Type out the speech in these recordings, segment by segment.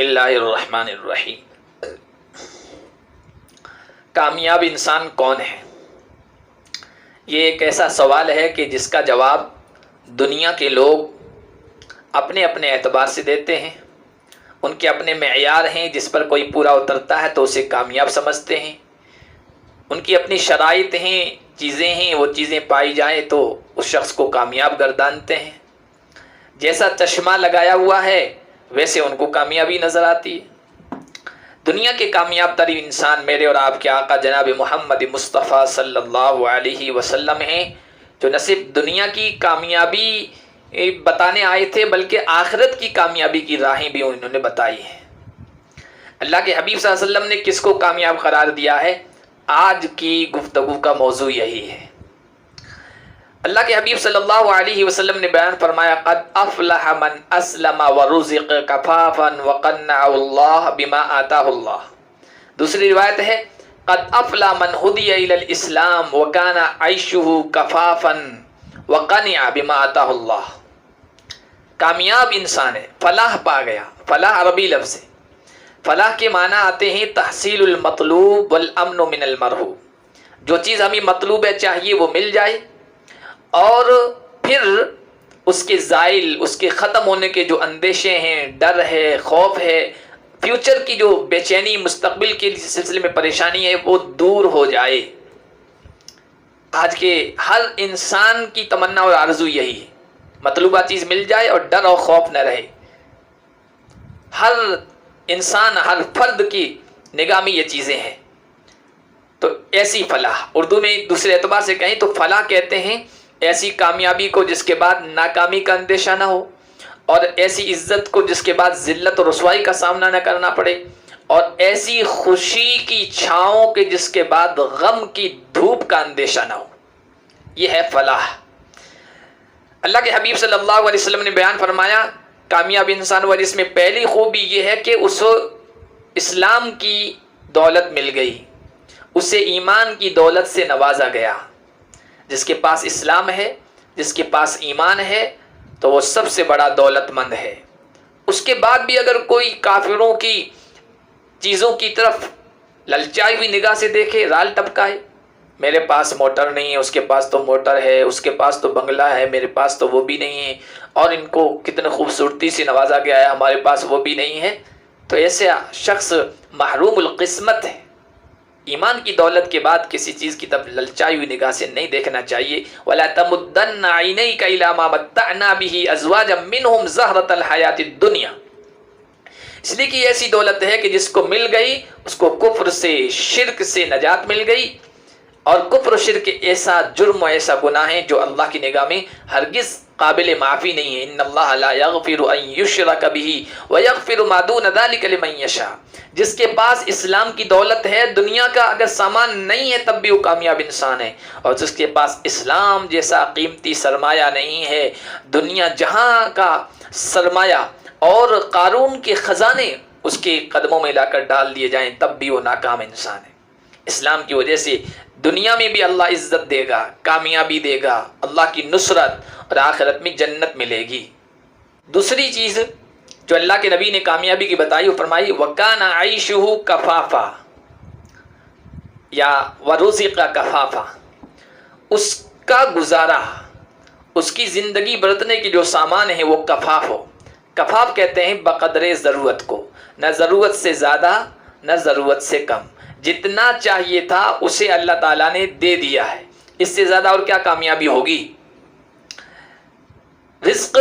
اللہ الرحمن الرحیم۔ کامیاب انسان کون ہے؟ یہ ایک ایسا سوال ہے کہ جس کا جواب دنیا کے لوگ اپنے اپنے اعتبار سے دیتے ہیں۔ ان کے اپنے معیار ہیں، جس پر کوئی پورا اترتا ہے تو اسے کامیاب سمجھتے ہیں۔ ان کی اپنی شرائط ہیں، چیزیں ہیں، وہ چیزیں پائی جائیں تو اس شخص کو کامیاب گردانتے ہیں۔ جیسا چشمہ لگایا ہوا ہے ویسے ان کو کامیابی نظر آتی ہے۔ دنیا کے کامیاب ترین انسان میرے اور آپ کے آقا جناب محمد مصطفیٰ صلی اللہ علیہ وسلم ہیں، جو نہ صرف دنیا کی کامیابی بتانے آئے تھے بلکہ آخرت کی کامیابی کی راہیں بھی انہوں نے بتائی ہیں۔ اللہ کے حبیب صلی اللہ علیہ وسلم نے کس کو کامیاب قرار دیا ہے؟ آج کی گفتگو کا موضوع یہی ہے۔ اللہ کے حبیب صلی اللہ علیہ وسلم نے بیان فرمایا، قد افلح من اسلم ورزق کفافا وقنعه اللہ بما آتاہ اللہ۔ دوسری روایت ہے، قد افلح من ہدی الی الاسلام وکان عیشہ کفافا وقنع بما آتاہ اللہ۔ کامیاب انسان ہے، فلاح پا گیا۔ فلاح عربی لفظ ہے۔ فلاح کے معنی آتے ہیں تحصیل المطلوب والامن من المرہوب۔ جو چیز ہمیں مطلوب ہے، چاہیے، وہ مل جائے، اور پھر اس کے زائل، اس کے ختم ہونے کے جو اندیشے ہیں، ڈر ہے، خوف ہے، فیوچر کی جو بے چینی، مستقبل کے سلسلے میں پریشانی ہے، وہ دور ہو جائے۔ آج کے ہر انسان کی تمنا اور آرزو یہی ہے، مطلوبہ چیز مل جائے اور ڈر اور خوف نہ رہے۔ ہر انسان، ہر فرد کی نگاہ میں یہ چیزیں ہیں۔ تو ایسی فلاح، اردو میں دوسرے اعتبار سے کہیں تو فلاح کہتے ہیں ایسی کامیابی کو جس کے بعد ناکامی کا اندیشہ نہ ہو، اور ایسی عزت کو جس کے بعد ذلت اور رسوائی کا سامنا نہ کرنا پڑے، اور ایسی خوشی کی چھاؤں کے جس کے بعد غم کی دھوپ کا اندیشہ نہ ہو۔ یہ ہے فلاح۔ اللہ کے حبیب صلی اللہ علیہ وسلم نے بیان فرمایا، کامیاب انسان وہ جس میں پہلی خوبی یہ ہے کہ اس اسلام کی دولت مل گئی، اسے ایمان کی دولت سے نوازا گیا۔ جس کے پاس اسلام ہے، جس کے پاس ایمان ہے، تو وہ سب سے بڑا دولت مند ہے۔ اس کے بعد بھی اگر کوئی کافروں کی چیزوں کی طرف للچائی ہوئی نگاہ سے دیکھے، رال ٹپکائے، میرے پاس موٹر نہیں ہے، اس کے پاس تو موٹر ہے، اس کے پاس تو بنگلہ ہے، میرے پاس تو وہ بھی نہیں ہے، اور ان کو کتنے خوبصورتی سے نوازا گیا ہے، ہمارے پاس وہ بھی نہیں ہے، تو ایسے شخص محروم القسمت ہے۔ ایمان کی دولت کے بعد کسی چیز کی طرف للچائی ہوئی نگاہ سے نہیں دیکھنا چاہیے۔ وَلَا تَمُدَّنَّ عَيْنَيْكَ إِلَىٰ مَا مَتَّعْنَا بِهِ أَزْوَاجًا مِّنْهُمْ زَهْرَةَ الْحَيَاةِ الدُّنْيَا۔ اس لیے کہ ایسی دولت ہے کہ جس کو مل گئی اس کو کفر سے، شرک سے نجات مل گئی، اور کفر و شرک ایسا جرم و ایسا گناہ ہے جو اللہ کی نگاہ میں ہرگز قابل معافی نہیں ہے۔ ان اللہ لا یغفر ان یشرک بہ ویغفر ما دون ذلک لمن یشاء۔ جس کے پاس اسلام کی دولت ہے، دنیا کا اگر سامان نہیں ہے تب بھی وہ کامیاب انسان ہے، اور جس کے پاس اسلام جیسا قیمتی سرمایہ نہیں ہے، دنیا جہاں کا سرمایہ اور قارون کے خزانے اس کے قدموں میں لا کر ڈال دیے جائیں تب بھی وہ ناکام انسان ہے۔ اسلام کی وجہ سے دنیا میں بھی اللہ عزت دے گا، کامیابی دے گا، اللہ کی نصرت، اور آخرت میں جنت ملے گی۔ دوسری چیز جو اللہ کے نبی نے کامیابی کی بتائی، وہ فرمائی وَكَانَ عَيْشُهُ كَفَافًا یا وَرُزِقَ كَفَافًا۔ اس کا گزارا، اس کی زندگی برتنے کی جو سامان ہے وہ کفاف ہو۔ کفاف کہتے ہیں بقدر ضرورت کو، نہ ضرورت سے زیادہ نہ ضرورت سے کم، جتنا چاہیے تھا اسے اللہ تعالیٰ نے دے دیا ہے، اس سے زیادہ اور کیا کامیابی ہوگی۔ رزق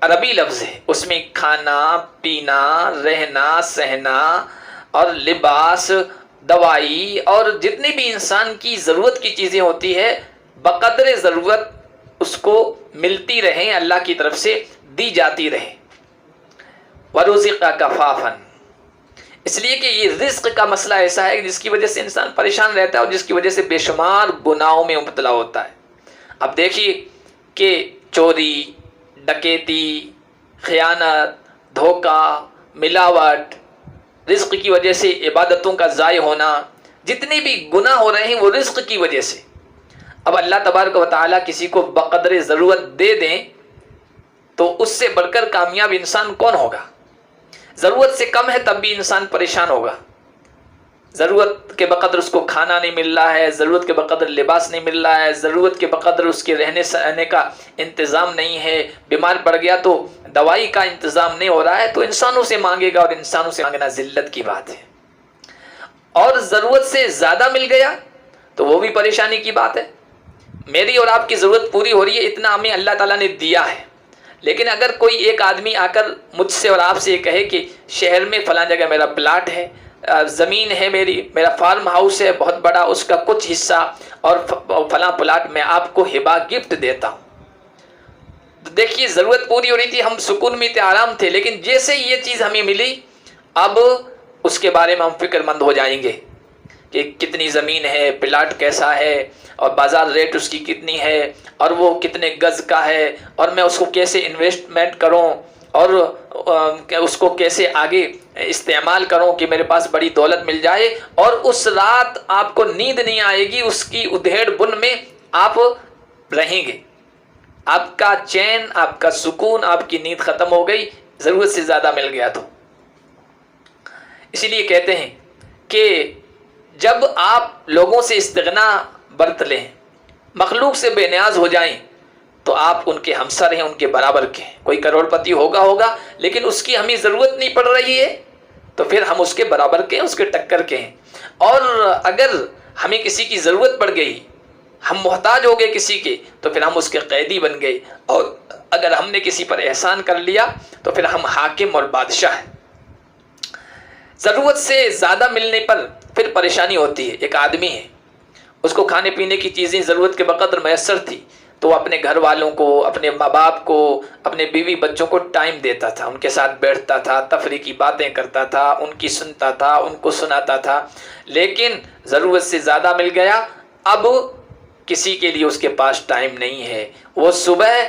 عربی لفظ ہے، اس میں کھانا، پینا، رہنا، سہنا، اور لباس، دوائی، اور جتنی بھی انسان کی ضرورت کی چیزیں ہوتی ہے بقدر ضرورت اس کو ملتی رہیں، اللہ کی طرف سے دی جاتی رہیں۔ وَرُزِقَ كَفَافًا، اس لیے کہ یہ رزق کا مسئلہ ایسا ہے جس کی وجہ سے انسان پریشان رہتا ہے، اور جس کی وجہ سے بے شمار گناہوں میں مبتلا ہوتا ہے۔ اب دیکھیے کہ چوری، ڈکیتی، خیانت، دھوکہ، ملاوٹ، رزق کی وجہ سے عبادتوں کا ضائع ہونا، جتنے بھی گناہ ہو رہے ہیں وہ رزق کی وجہ سے۔ اب اللہ تبارک و تعالیٰ کسی کو بقدر ضرورت دے دیں تو اس سے بڑھ کر کامیاب انسان کون ہوگا؟ ضرورت سے کم ہے تب بھی انسان پریشان ہوگا، ضرورت کے بقدر اس کو کھانا نہیں مل رہا ہے، ضرورت کے بقدر لباس نہیں مل رہا ہے، ضرورت کے بقدر اس کے رہنے سہنے کا انتظام نہیں ہے، بیمار پڑ گیا تو دوائی کا انتظام نہیں ہو رہا ہے، تو انسانوں سے مانگے گا، اور انسانوں سے مانگنا ذلت کی بات ہے۔ اور ضرورت سے زیادہ مل گیا تو وہ بھی پریشانی کی بات ہے۔ میری اور آپ کی ضرورت پوری ہو رہی ہے، اتنا ہمیں اللہ تعالیٰ نے دیا ہے، لیکن اگر کوئی ایک آدمی آ کر مجھ سے اور آپ سے یہ کہے کہ شہر میں فلاں جگہ میرا پلاٹ ہے، زمین ہے، میرا فارم ہاؤس ہے بہت بڑا، اس کا کچھ حصہ اور فلاں پلاٹ میں آپ کو ہبہ گفٹ دیتا ہوں، تو دیکھیے ضرورت پوری ہو رہی تھی، ہم سکون میں تھے، آرام تھے، لیکن جیسے یہ چیز ہمیں ملی اب اس کے بارے میں ہم فکر مند ہو جائیں گے کہ کتنی زمین ہے، پلاٹ کیسا ہے، اور بازار ریٹ اس کی کتنی ہے، اور وہ کتنے گز کا ہے، اور میں اس کو کیسے انویسٹمنٹ کروں، اور اس کو کیسے آگے استعمال کروں کہ میرے پاس بڑی دولت مل جائے، اور اس رات آپ کو نیند نہیں آئے گی، اس کی ادھیڑ بن میں آپ رہیں گے، آپ کا چین، آپ کا سکون، آپ کی نیند ختم ہو گئی، ضرورت سے زیادہ مل گیا تو۔ اسی لیے کہتے ہیں کہ جب آپ لوگوں سے استغنا برت لیں، مخلوق سے بے نیاز ہو جائیں، تو آپ ان کے ہمسر ہیں، ان کے برابر کے ہیں۔ کوئی کروڑ پتی ہوگا لیکن اس کی ہمیں ضرورت نہیں پڑ رہی ہے تو پھر ہم اس کے برابر کے ہیں، اس کے ٹکر کے ہیں۔ اور اگر ہمیں کسی کی ضرورت پڑ گئی، ہم محتاج ہو گئے کسی کے، تو پھر ہم اس کے قیدی بن گئے، اور اگر ہم نے کسی پر احسان کر لیا تو پھر ہم حاکم اور بادشاہ ہیں۔ ضرورت سے زیادہ ملنے پر پھر پریشانی ہوتی ہے۔ ایک آدمی ہے، اس کو کھانے پینے کی چیزیں ضرورت کے بقدر میسر تھی، تو وہ اپنے گھر والوں کو، اپنے ماں باپ کو، اپنے بیوی بچوں کو ٹائم دیتا تھا، ان کے ساتھ بیٹھتا تھا، تفریح کی باتیں کرتا تھا، ان کی سنتا تھا، ان کو سناتا تھا، لیکن ضرورت سے زیادہ مل گیا، اب کسی کے لیے اس کے پاس ٹائم نہیں ہے۔ وہ صبح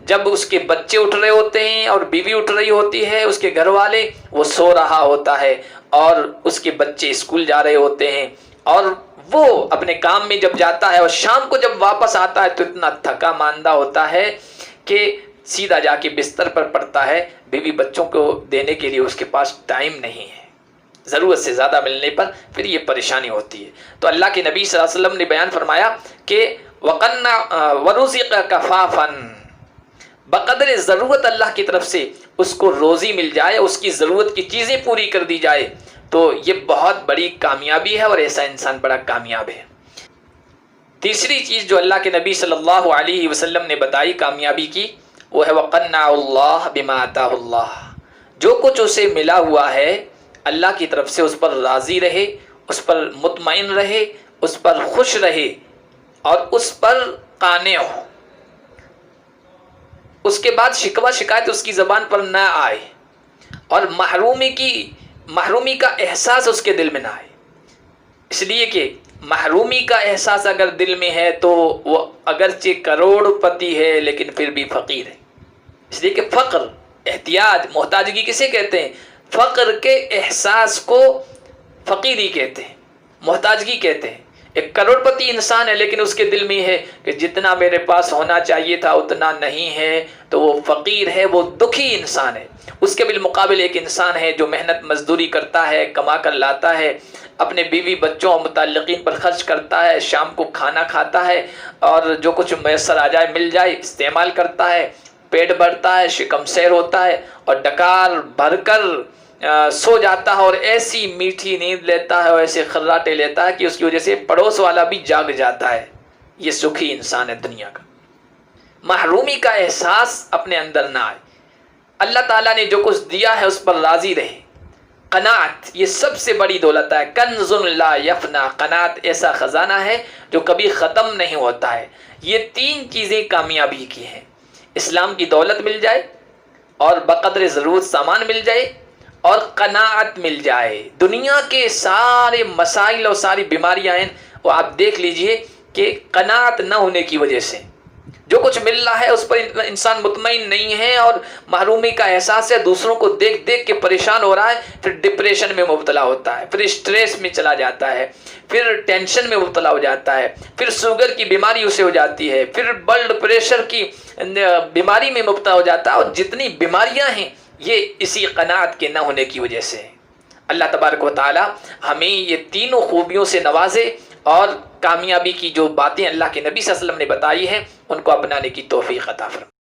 جب اس کے بچے اٹھ رہے ہوتے ہیں اور بیوی اٹھ رہی ہوتی ہے، اس کے گھر والے، وہ سو رہا ہوتا ہے، اور اس کے بچے اسکول جا رہے ہوتے ہیں، اور وہ اپنے کام میں جب جاتا ہے، اور شام کو جب واپس آتا ہے تو اتنا تھکا ماندہ ہوتا ہے کہ سیدھا جا کے بستر پر پڑتا ہے، بیوی بچوں کو دینے کے لیے اس کے پاس ٹائم نہیں ہے۔ ضرورت سے زیادہ ملنے پر پھر یہ پریشانی ہوتی ہے۔ تو اللہ کے نبی صلی اللہ علیہ وسلم نے بیان فرمایا کہ وَرُزِقَ كَفَافًا، بقدر ضرورت اللہ کی طرف سے اس کو روزی مل جائے، اس کی ضرورت کی چیزیں پوری کر دی جائے، تو یہ بہت بڑی کامیابی ہے، اور ایسا انسان بڑا کامیاب ہے۔ تیسری چیز جو اللہ کے نبی صلی اللہ علیہ وسلم نے بتائی کامیابی کی، وہ ہے وَقَنَّعُ اللَّهَ بِمَا آتَاهُ اللَّهُ، جو کچھ اسے ملا ہوا ہے اللہ کی طرف سے اس پر راضی رہے، اس پر مطمئن رہے، اس پر خوش رہے، اور اس پر قانع ہو۔ اس کے بعد شکوہ شکایت اس کی زبان پر نہ آئے، اور محرومی کا احساس اس کے دل میں نہ آئے۔ اس لیے کہ محرومی کا احساس اگر دل میں ہے تو وہ اگرچہ کروڑ پتی ہے لیکن پھر بھی فقیر ہے۔ اس لیے کہ فقر، احتیاج، محتاجگی کسے کہتے ہیں؟ فقر کے احساس کو فقیری کہتے ہیں، محتاجگی کہتے ہیں۔ ایک کروڑ پتی انسان ہے لیکن اس کے دل میں ہے کہ جتنا میرے پاس ہونا چاہیے تھا اتنا نہیں ہے، تو وہ فقیر ہے، وہ دکھی انسان ہے۔ اس کے بالمقابل ایک انسان ہے جو محنت مزدوری کرتا ہے، کما کر لاتا ہے، اپنے بیوی بچوں اور متعلقین پر خرچ کرتا ہے، شام کو کھانا کھاتا ہے، اور جو کچھ میسر آ جائے مل جائے استعمال کرتا ہے، پیٹ بھرتا ہے، شکم سیر ہوتا ہے، اور ڈکار بھر کر سو جاتا ہے، اور ایسی میٹھی نیند لیتا ہے اور ایسے خراٹے لیتا ہے کہ اس کی وجہ سے پڑوس والا بھی جاگ جاتا ہے۔ یہ سکھی انسان ہے دنیا کا۔ محرومی کا احساس اپنے اندر نہ آئے، اللہ تعالیٰ نے جو کچھ دیا ہے اس پر راضی رہے۔ قناعت یہ سب سے بڑی دولت ہے، کنز لا یفنا، قناعت ایسا خزانہ ہے جو کبھی ختم نہیں ہوتا ہے۔ یہ تین چیزیں کامیابی کی ہیں، اسلام کی دولت مل جائے، اور بقدر ضرورت سامان مل جائے، اور قناعت مل جائے۔ دنیا کے سارے مسائل اور ساری بیماریاں ہیں وہ آپ دیکھ لیجئے کہ قناعت نہ ہونے کی وجہ سے، جو کچھ مل رہا ہے اس پر انسان مطمئن نہیں ہے، اور محرومی کا احساس ہے، دوسروں کو دیکھ دیکھ کے پریشان ہو رہا ہے، پھر ڈپریشن میں مبتلا ہوتا ہے، پھر اسٹریس میں چلا جاتا ہے، پھر ٹینشن میں مبتلا ہو جاتا ہے، پھر شوگر کی بیماری اسے ہو جاتی ہے، پھر بلڈ پریشر کی بیماری میں مبتلا ہو جاتا ہے، اور جتنی بیماریاں ہیں یہ اسی قناعت کے نہ ہونے کی وجہ سے ہے۔ اللہ تبارک و تعالی ہمیں یہ تینوں خوبیوں سے نوازے اور کامیابی کی جو باتیں اللہ کے نبی صلی اللہ علیہ وسلم نے بتائی ہیں ان کو اپنانے کی توفیق عطا فرمائے۔